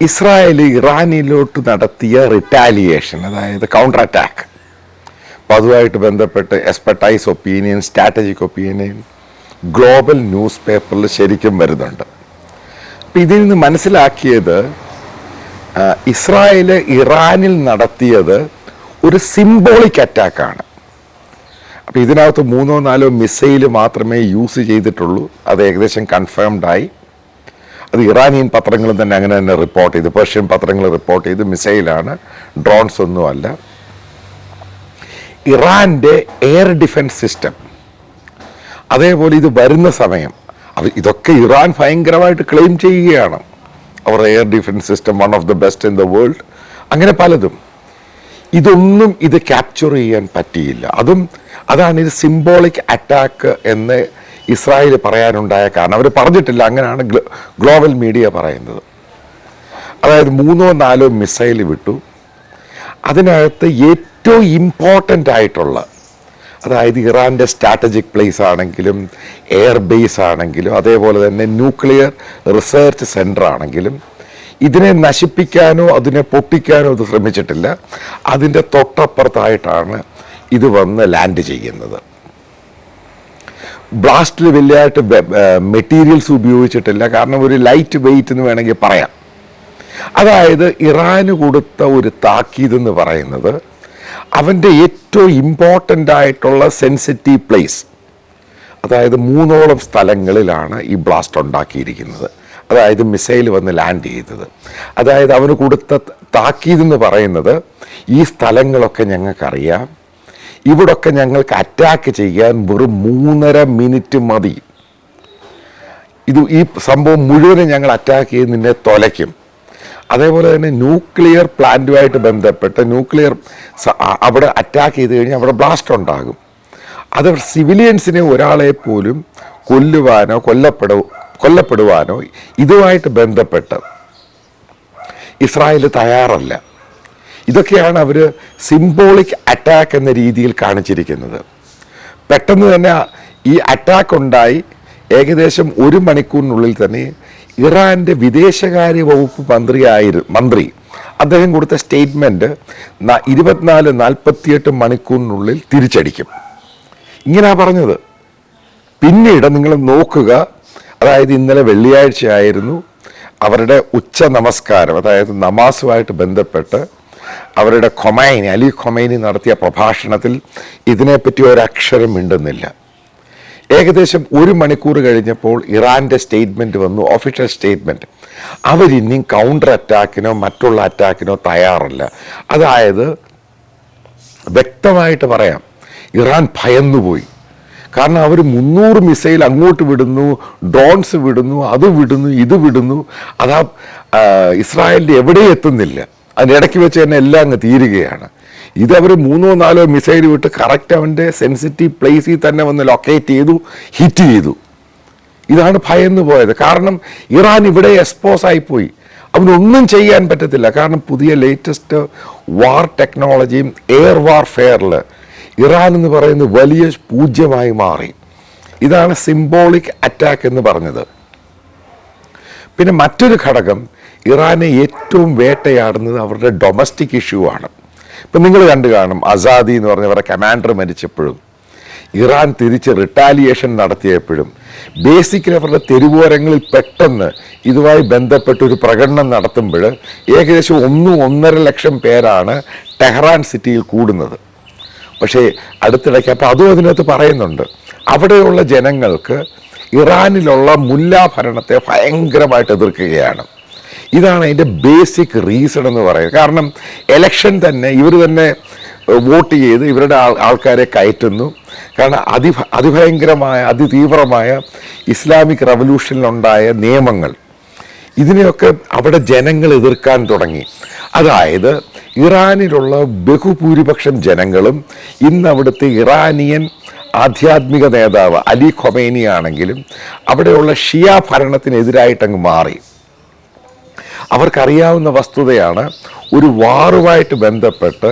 Israel ഇറാനിലോട്ട് നടത്തിയ retaliation, അതായത് counter attack, അപ്പോൾ അതുമായിട്ട് ബന്ധപ്പെട്ട് expertise opinion, strategic opinion global news പേപ്പറിൽ ശരിക്കും വരുന്നുണ്ട്. അപ്പം ഇതിൽ നിന്ന് മനസ്സിലാക്കിയത് ഇസ്രായേൽ ഇറാനിൽ നടത്തിയത് ഒരു സിംബോളിക് അറ്റാക്കാണ്. അപ്പോൾ ഇതിനകത്ത് 3-4 മിസൈൽ മാത്രമേ യൂസ് ചെയ്തിട്ടുള്ളൂ. അത് ഏകദേശം കൺഫേംഡായി. അത് ഇറാനിയൻ പത്രങ്ങളും തന്നെ അങ്ങനെ തന്നെ റിപ്പോർട്ട് ചെയ്തു, പേർഷ്യൻ പത്രങ്ങൾ റിപ്പോർട്ട് ചെയ്ത് മിസൈലാണ്, ഡ്രോൺസ് ഒന്നുമല്ല. ഇറാൻ്റെ എയർ ഡിഫൻസ് സിസ്റ്റം അതേപോലെ ഇത് വരുന്ന സമയം ഇതൊക്കെ ഇറാൻ ഭയങ്കരമായിട്ട് ക്ലെയിം ചെയ്യുകയാണ്. അവർ air defence system one of the best in the world, അങ്ങനെ പലതും. ഇതൊന്നും ഇത് ക്യാപ്ചർ ചെയ്യാൻ പറ്റിയില്ല. അതാണ് ഇത് സിംബോളിക് അറ്റാക്ക് എന്ന് ഇസ്രായേൽ പറയാനുണ്ടായ കാരണം. അവർ പറഞ്ഞിട്ടില്ല, അങ്ങനെയാണ് ഗ്ലോബൽ മീഡിയ പറയുന്നത്. അതായത് 3-4 മിസൈൽ വിട്ടു. അതിനകത്ത് ഏറ്റവും ഇമ്പോർട്ടൻ്റ് ആയിട്ടുള്ള, അതായത് ഇറാൻ്റെ സ്ട്രാറ്റജിക് പ്ലേസ് ആണെങ്കിലും എയർ ബേസ് ആണെങ്കിലും അതേപോലെ തന്നെ ന്യൂക്ലിയർ റിസർച്ച് സെൻറ്റർ ആണെങ്കിലും ഇതിനെ നശിപ്പിക്കാനോ അതിനെ പൊട്ടിക്കാനോ ഇത് ശ്രമിച്ചിട്ടില്ല. അതിൻ്റെ തൊട്ടപ്പുറത്തായിട്ടാണ് ഇത് വന്ന് ലാൻഡ് ചെയ്യുന്നത്. ബ്ലാസ്റ്റിൽ വലിയതായിട്ട് മെറ്റീരിയൽസ് ഉപയോഗിച്ചിട്ടില്ല, കാരണം ഒരു ലൈറ്റ് വെയിറ്റ് എന്ന് വേണമെങ്കിൽ പറയാം. അതായത് ഇറാന് കൊടുത്ത ഒരു താക്കീതെന്ന് പറയുന്നത് അവൻ്റെ ഏറ്റവും ഇമ്പോർട്ടൻ്റ് ആയിട്ടുള്ള സെൻസിറ്റീവ് പ്ലേസ്, അതായത് 3 സ്ഥലങ്ങളിലാണ് ഈ ബ്ലാസ്റ്റ് ഉണ്ടാക്കിയിരിക്കുന്നത്. അതായത് മിസൈൽ വന്ന് ലാൻഡ് ചെയ്തത്. അതായത് അവന് കൊടുത്ത താക്കീതെന്ന് പറയുന്നത് ഈ സ്ഥലങ്ങളൊക്കെ ഞങ്ങൾക്കറിയാം, ഇവിടൊക്കെ ഞങ്ങൾക്ക് അറ്റാക്ക് ചെയ്യാൻ വെറും 3.5 മിനിറ്റ് മതി. ഈ സംഭവം മുഴുവനും ഞങ്ങൾ അറ്റാക്ക് ചെയ്ത് നിന്നെ തൊലയ്ക്കും. അതേപോലെ തന്നെ ന്യൂക്ലിയർ പ്ലാന്റുമായിട്ട് ബന്ധപ്പെട്ട് അവിടെ അറ്റാക്ക് ചെയ്ത് കഴിഞ്ഞാൽ അവിടെ ബ്ലാസ്റ്റ് ഉണ്ടാകും. അത് സിവിലിയൻസിനെ ഒരാളെ പോലും കൊല്ലുവാനോ കൊല്ലപ്പെടുവാനോ ഇതുമായിട്ട് ബന്ധപ്പെട്ട് ഇസ്രായേൽ തയ്യാറല്ല. ഇതൊക്കെയാണ് അവർ സിംബോളിക് അറ്റാക്ക് എന്ന രീതിയിൽ കാണിച്ചിരിക്കുന്നത്. പെട്ടെന്ന് തന്നെ ഈ അറ്റാക്ക് ഉണ്ടായി ഏകദേശം 1 മണിക്കൂറിനുള്ളിൽ തന്നെ ഇറാൻ്റെ വിദേശകാര്യ വകുപ്പ് മന്ത്രി അദ്ദേഹം കൊടുത്ത സ്റ്റേറ്റ്മെൻറ്റ് 24-48 മണിക്കൂറിനുള്ളിൽ തിരിച്ചടിക്കും, ഇങ്ങനെയാണ് പറഞ്ഞത്. പിന്നീട് നിങ്ങൾ നോക്കുക, അതായത് ഇന്നലെ വെള്ളിയാഴ്ചയായിരുന്നു അവരുടെ ഉച്ച നമസ്കാരം, അതായത് നമാസുമായിട്ട് ബന്ധപ്പെട്ട് അവരുടെ അലി ഖൊമൈനി നടത്തിയ പ്രഭാഷണത്തിൽ ഇതിനെപ്പറ്റി ഒരക്ഷരം മിണ്ടുന്നില്ല. ഏകദേശം 1 മണിക്കൂർ കഴിഞ്ഞപ്പോൾ ഇറാൻ്റെ സ്റ്റേറ്റ്മെൻറ്റ് വന്നു, ഒഫീഷ്യൽ സ്റ്റേറ്റ്മെൻറ്റ്. അവരിനിയും കൗണ്ടർ അറ്റാക്കിനോ മറ്റുള്ള അറ്റാക്കിനോ തയ്യാറല്ല. അതായത് വ്യക്തമായിട്ട് പറയാം, ഇറാൻ ഭയന്നുപോയി. കാരണം അവർ 300 മിസൈൽ അങ്ങോട്ട് വിടുന്നു, ഡ്രോൺസ് വിടുന്നു, അത് വിടുന്നു, ഇത് വിടുന്നു. ഇസ്രായേലിൻ്റെ എവിടെയും എത്തുന്നില്ല. അതിനിടയ്ക്ക് വെച്ച് തന്നെ എല്ലാം അങ്ങ് തീരുകയാണ്. ഇതവർ 3-4 മിസൈൽ വിട്ട് കറക്റ്റ് അവൻ്റെ സെൻസിറ്റീവ് പ്ലേസിൽ തന്നെ വന്ന് ലൊക്കേറ്റ് ചെയ്തു, ഹിറ്റ് ചെയ്തു. ഇതാണ് ഭയന്ന് പോയത്. കാരണം ഇറാൻ ഇവിടെ എക്സ്പോസ് ആയിപ്പോയി, അവനൊന്നും ചെയ്യാൻ പറ്റത്തില്ല. കാരണം പുതിയ ലേറ്റസ്റ്റ് വാർ ടെക്നോളജിയും എയർ വാർഫെയറിൽ ഇറാൻ എന്ന് പറയുന്നത് വലിയ പൂജ്യമായി മാറി. ഇതാണ് സിംബോളിക് അറ്റാക്ക് എന്ന് പറഞ്ഞത്. പിന്നെ മറ്റൊരു ഘടകം, ഇറാനെ ഏറ്റവും വേട്ടയാടുന്നത് അവരുടെ ഡൊമസ്റ്റിക് ഇഷ്യൂ ആണ്. ഇപ്പം നിങ്ങൾ കണ്ടു കാണും, അസാദി എന്ന് പറഞ്ഞവരുടെ കമാൻഡർ മരിച്ചപ്പോഴും ഇറാൻ തിരിച്ച് റിട്ടാലിയേഷൻ നടത്തിയപ്പോഴും ബേസിക്കലി അവരുടെ തെരുവോരങ്ങളിൽ പെട്ടെന്ന് ഇതുമായി ബന്ധപ്പെട്ടൊരു പ്രകടനം നടത്തുമ്പോൾ ഏകദേശം 1-1.5 ലക്ഷം പേരാണ് ടെഹ്റാൻ സിറ്റിയിൽ കൂടുന്നത്. പക്ഷേ അടുത്തിടയ്ക്ക് അപ്പോൾ അതും അതിനകത്ത് പറയുന്നുണ്ട്, അവിടെയുള്ള ജനങ്ങൾക്ക് ഇറാനിലുള്ള മുല്ലാ ഭരണത്തെ ഭയങ്കരമായിട്ട് എതിർക്കുകയാണ്. ഇതാണ് അതിൻ്റെ ബേസിക് റീസൺ എന്ന് പറയുന്നത്. കാരണം എലക്ഷൻ തന്നെ ഇവർ തന്നെ വോട്ട് ചെയ്ത് ഇവരുടെ ആൾക്കാരെ കയറ്റുന്നു. കാരണം അതിഭയങ്കരമായ അതിതീവ്രമായ ഇസ്ലാമിക് റവല്യൂഷനിലുണ്ടായ നിയമങ്ങൾ, ഇതിനെയൊക്കെ അവിടെ ജനങ്ങൾ എതിർക്കാൻ തുടങ്ങി. അതായത് ഇറാനിലുള്ള ബഹുഭൂരിപക്ഷം ജനങ്ങളും ഇന്ന് അവിടുത്തെ ഇറാനിയൻ ആധ്യാത്മിക നേതാവ് അലി ഖൊമൈനി ആണെങ്കിലും അവിടെയുള്ള ഷിയ ഭരണത്തിനെതിരായിട്ടങ്ങ് മാറി. അവർക്കറിയാവുന്ന വസ്തുതയാണ്, ഒരു വാറുമായിട്ട് ബന്ധപ്പെട്ട്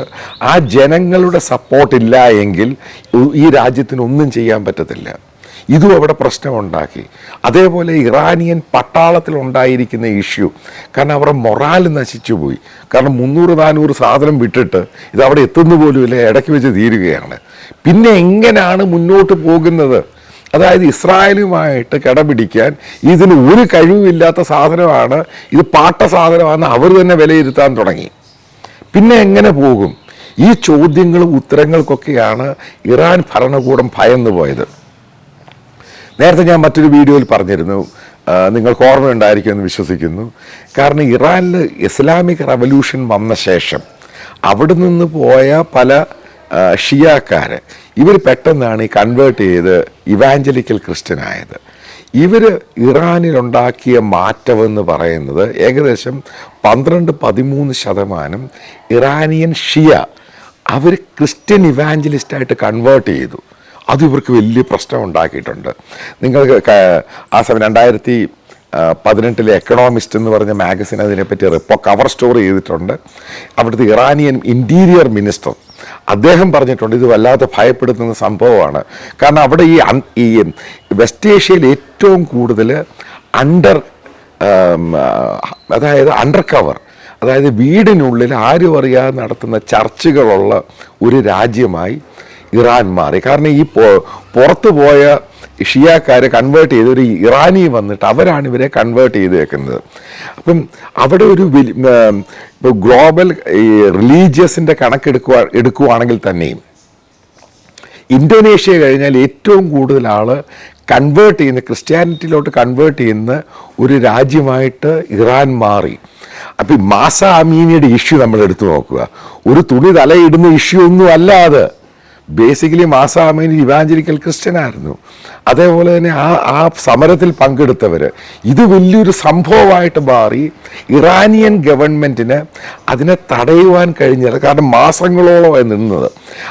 ആ ജനങ്ങളുടെ സപ്പോർട്ടില്ല എങ്കിൽ ഈ രാജ്യത്തിനൊന്നും ചെയ്യാൻ പറ്റത്തില്ല. ഇതും അവിടെ പ്രശ്നമുണ്ടാക്കി. അതേപോലെ ഇറാനിയൻ പട്ടാളത്തിൽ ഉണ്ടായിരിക്കുന്ന ഇഷ്യൂ, കാരണം അവരുടെ മൊറാൽ നശിച്ചു പോയി. കാരണം 300-400 സാധനം വിട്ടിട്ട് ഇത് അവിടെ എത്തുന്ന പോലുമില്ല, ഇടയ്ക്ക് വെച്ച് തീരുകയാണ്. പിന്നെ എങ്ങനെയാണ് മുന്നോട്ട് പോകുന്നത്? അതായത് ഇസ്രായേലുമായിട്ട് കിടപിടിക്കാൻ ഇതിന് ഒരു കഴിവില്ലാത്ത സാധനമാണ്, ഇത് പാട്ട സാധനമാണെന്ന് അവർ തന്നെ വിലയിരുത്താൻ തുടങ്ങി. പിന്നെ എങ്ങനെ പോകും? ഈ ചോദ്യങ്ങളും ഉത്തരങ്ങൾക്കൊക്കെയാണ് ഇറാൻ ഭരണകൂടം ഭയന്നു പോയത്. നേരത്തെ ഞാൻ മറ്റൊരു വീഡിയോയിൽ പറഞ്ഞിരുന്നു, നിങ്ങൾക്ക് ഓർമ്മയുണ്ടായിരിക്കുമെന്ന് വിശ്വസിക്കുന്നു. കാരണം ഇറാനിൽ ഇസ്ലാമിക് റവല്യൂഷൻ വന്ന ശേഷം അവിടെ നിന്ന് പോയ പല ഷിയാക്കാർ ഇവർ പെട്ടെന്നാണ് ഈ കൺവേർട്ട് ചെയ്ത് ഇവാഞ്ചലിക്കൽ ക്രിസ്ത്യനായത്. ഇവർ ഇറാനിലുണ്ടാക്കിയ മാറ്റമെന്ന് പറയുന്നത് ഏകദേശം 12-13% ഇറാനിയൻ ഷിയ അവർ ക്രിസ്ത്യൻ ഇവാഞ്ചലിസ്റ്റായിട്ട് കൺവേർട്ട് ചെയ്തു. അത് ഇവർക്ക് വലിയ പ്രശ്നം ഉണ്ടാക്കിയിട്ടുണ്ട്. നിങ്ങൾക്ക് ആ സമയം 2018 എക്കണോമിസ്റ്റ് എന്ന് പറഞ്ഞ മാഗസിൻ അതിനെപ്പറ്റി കവർ സ്റ്റോറി ചെയ്തിട്ടുണ്ട്. അവിടുത്തെ ഇറാനിയൻ ഇൻറ്റീരിയർ മിനിസ്റ്റർ അദ്ദേഹം പറഞ്ഞിട്ടുണ്ട് ഇത് വല്ലാതെ ഭയപ്പെടുത്തുന്ന സംഭവമാണ്. കാരണം അവിടെ ഈ വെസ്റ്റ് ഏഷ്യയിൽ ഏറ്റവും കൂടുതൽ അണ്ടർ കവർ, അതായത് വീടിനുള്ളിൽ ആരും അറിയാതെ നടത്തുന്ന ചർച്ചുകളുള്ള ഒരു രാജ്യമായി ഇറാൻ മാറി. കാരണം ഈ പുറത്തു പോയ ഷിയാക്കാരെ കൺവേർട്ട് ചെയ്ത് ഒരു ഇറാനി വന്നിട്ട് അവരാണ് ഇവരെ കൺവേർട്ട് ചെയ്തേക്കുന്നത്. അപ്പം അവിടെ ഒരു ഗ്ലോബൽ റിലീജിയസിൻ്റെ എടുക്കുവാണെങ്കിൽ തന്നെയും ഇന്തോനേഷ്യ കഴിഞ്ഞാൽ ഏറ്റവും കൂടുതൽ കൺവേർട്ട് ചെയ്യുന്ന ക്രിസ്ത്യാനിറ്റിയിലോട്ട് കൺവേർട്ട് ചെയ്യുന്ന ഒരു രാജ്യമായിട്ട് ഇറാൻ മാറി. അപ്പം മാസ അമീനിയുടെ ഇഷ്യൂ നമ്മൾ എടുത്തു നോക്കുക, ഒരു തുണി തലയിടുന്ന ഇഷ്യൂ ഒന്നും അല്ലാതെ ബേസിക്കലി മാസ അമീനി ഇവാഞ്ചലിക്കൽ ക്രിസ്ത്യനായിരുന്നു. അതേപോലെ തന്നെ ആ സമരത്തിൽ പങ്കെടുത്തവർ ഇത് വലിയൊരു സംഭവമായിട്ട് മാറി. ഇറാനിയൻ ഗവൺമെൻറ്റിന് അതിനെ തടയുവാൻ കഴിഞ്ഞത് കാരണം മാസങ്ങളോളം നിന്നത്.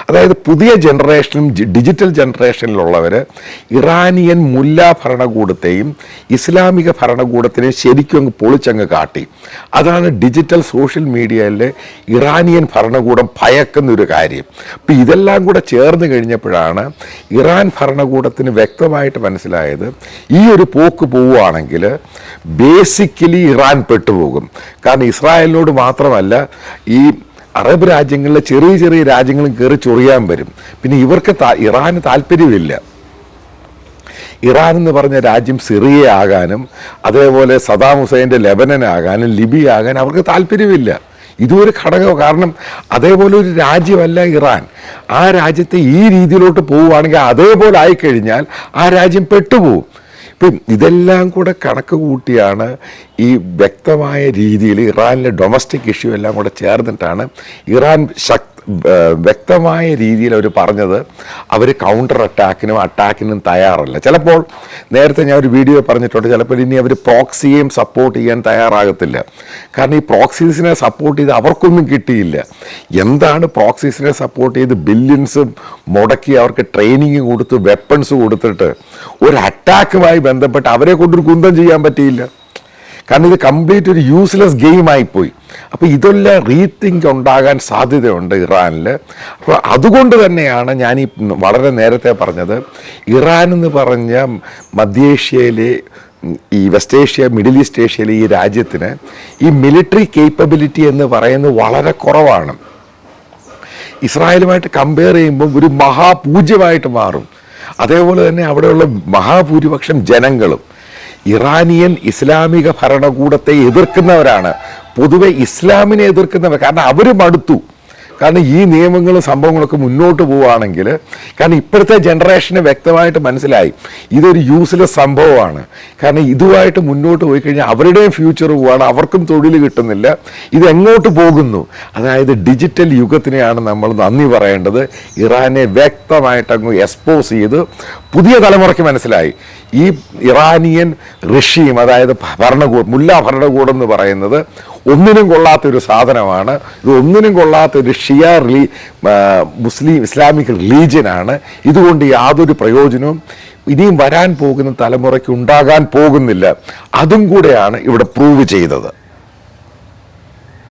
അതായത് പുതിയ ജനറേഷനും ഡിജിറ്റൽ ജനറേഷനിലുള്ളവർ ഇറാനിയൻ മുല്ല ഭരണകൂടത്തെയും ഇസ്ലാമിക ഭരണകൂടത്തിനെയും ശരിക്കും അങ്ങ് പൊളിച്ചങ്ങ് കാട്ടി. അതാണ് ഡിജിറ്റൽ സോഷ്യൽ മീഡിയയിലെ ഇറാനിയൻ ഭരണകൂടം ഭയക്കുന്നൊരു കാര്യം. അപ്പം ഇതെല്ലാം കൂടെ ചേർന്ന് കഴിഞ്ഞപ്പോഴാണ് ഇറാൻ ഭരണകൂടത്തിന് വ്യക്തമായിട്ട് മനസ്സിലായത് ഈ ഒരു പോക്ക് പോവുകയാണെങ്കിൽ ബേസിക്കലി ഇറാൻ പെട്ടുപോകും. കാരണം ഇസ്രായേലിനോട് മാത്രമല്ല ഈ അറബ് രാജ്യങ്ങളിലെ ചെറിയ ചെറിയ രാജ്യങ്ങളും കയറി ചൊറിയാൻ വരും. പിന്നെ ഇവർക്ക് ഇറാന് താല്പര്യമില്ല. ഇറാൻ എന്ന് പറഞ്ഞ രാജ്യം സിറിയ ആകാനും അതേപോലെ സദാം ഹുസൈൻ്റെ ലെബനൻ ആകാനും ലിബിയ ആകാനും അവർക്ക് താല്പര്യമില്ല. ഇതൊരു ഘടകം. കാരണം അതേപോലെ ഒരു രാജ്യമല്ല ഇറാൻ. ആ രാജ്യത്തെ ഈ രീതിയിലോട്ട് പോവുകയാണെങ്കിൽ അതേപോലെ ആയിക്കഴിഞ്ഞാൽ ആ രാജ്യം പെട്ടുപോകും. ഇപ്പം ഇതെല്ലാം കൂടെ കണക്ക് കൂട്ടിയാണ് ഈ വ്യക്തമായ രീതിയിൽ ഇറാനിലെ ഡൊമസ്റ്റിക് ഇഷ്യൂ എല്ലാം കൂടെ ചേർന്നിട്ടാണ് ഇറാൻ വ്യക്തമായ രീതിയിൽ അവർ പറഞ്ഞത് അവർ കൗണ്ടർ അറ്റാക്കിനും തയ്യാറല്ല. ചിലപ്പോൾ നേരത്തെ ഞാൻ ഒരു വീഡിയോ പറഞ്ഞിട്ടുണ്ട്, ചിലപ്പോൾ ഇനി അവർ പ്രോക്സിയെയും സപ്പോർട്ട് ചെയ്യാൻ തയ്യാറാകത്തില്ല. കാരണം ഈ പ്രോക്സീസിനെ സപ്പോർട്ട് ചെയ്ത് അവർക്കൊന്നും കിട്ടിയില്ല. എന്താണ് പ്രോക്സീസിനെ സപ്പോർട്ട് ചെയ്ത് ബില്യൺസും മുടക്കി അവർക്ക് ട്രെയിനിങ് കൊടുത്ത് വെപ്പൺസ് കൊടുത്തിട്ട് ഒരു അറ്റാക്കുമായി ബന്ധപ്പെട്ട് അവരെ കൊണ്ടൊരു കുന്തം ചെയ്യാൻ പറ്റിയില്ല. കാരണം ഇത് കംപ്ലീറ്റ് ഒരു യൂസ്ലെസ് ഗെയിമായിപ്പോയി. അപ്പോൾ ഇതെല്ലാം റീതിങ്ക് ഉണ്ടാകാൻ സാധ്യതയുണ്ട് ഇറാനിൽ. അപ്പോൾ അതുകൊണ്ട് തന്നെയാണ് ഞാൻ ഈ വളരെ നേരത്തെ പറഞ്ഞത്, ഇറാൻ എന്ന് പറഞ്ഞ മധ്യേഷ്യയിലെ ഈ വെസ്റ്റ് ഏഷ്യ മിഡിൽ ഈസ്റ്റ് ഏഷ്യയിലെ ഈ രാജ്യത്തിന് ഈ മിലിറ്ററി കേപ്പബിലിറ്റി എന്ന് പറയുന്നത് വളരെ കുറവാണ്. ഇസ്രായേലുമായിട്ട് കമ്പയർ ചെയ്യുമ്പോൾ ഒരു മഹാപൂജ്യമായിട്ട് മാറും. അതേപോലെ തന്നെ അവിടെയുള്ള മഹാഭൂരിപക്ഷം ജനങ്ങളും ഇറാനിയൻ ഇസ്ലാമിക ഭരണകൂടത്തെ എതിർക്കുന്നവരാണ്. പൊതുവെ ഇസ്ലാമിനെ എതിർക്കുന്നവർ. കാരണം അവർ മടുത്തു. കാരണം ഈ നിയമങ്ങളും സംഭവങ്ങളൊക്കെ മുന്നോട്ട് പോവുകയാണെങ്കിൽ, കാരണം ഇപ്പോഴത്തെ ജനറേഷന് വ്യക്തമായിട്ട് മനസ്സിലായി ഇതൊരു യൂസ്ലെസ് സംഭവമാണ്. കാരണം ഇതുമായിട്ട് മുന്നോട്ട് പോയി കഴിഞ്ഞാൽ അവരുടെയും ഫ്യൂച്ചർ പോവുകയാണ്, അവർക്കും തൊഴിൽ കിട്ടുന്നില്ല, ഇതെങ്ങോട്ട് പോകുന്നു. അതായത് ഡിജിറ്റൽ യുഗത്തിനെയാണ് നമ്മൾ നന്ദി പറയേണ്ടത്. ഇറാനെ വ്യക്തമായിട്ട് അങ്ങ് എക്സ്പോസ് ചെയ്ത് പുതിയ തലമുറയ്ക്ക് മനസ്സിലായി ഈ ഇറാനിയൻ റഷീം, അതായത് മുല്ല ഭരണകൂടം എന്ന് പറയുന്നത് ഒന്നിനും കൊള്ളാത്തൊരു സാധനമാണ്. ഇത് ഒന്നിനും കൊള്ളാത്തൊരു ഷിയ ഇസ്ലാമിക് റിലീജിയനാണ്. ഇതുകൊണ്ട് യാതൊരു പ്രയോജനവും ഇനിയും വരാൻ പോകുന്ന തലമുറയ്ക്ക് ഉണ്ടാകാൻ പോകുന്നില്ല. അതും കൂടെയാണ് ഇവിടെ പ്രൂവ് ചെയ്തത്.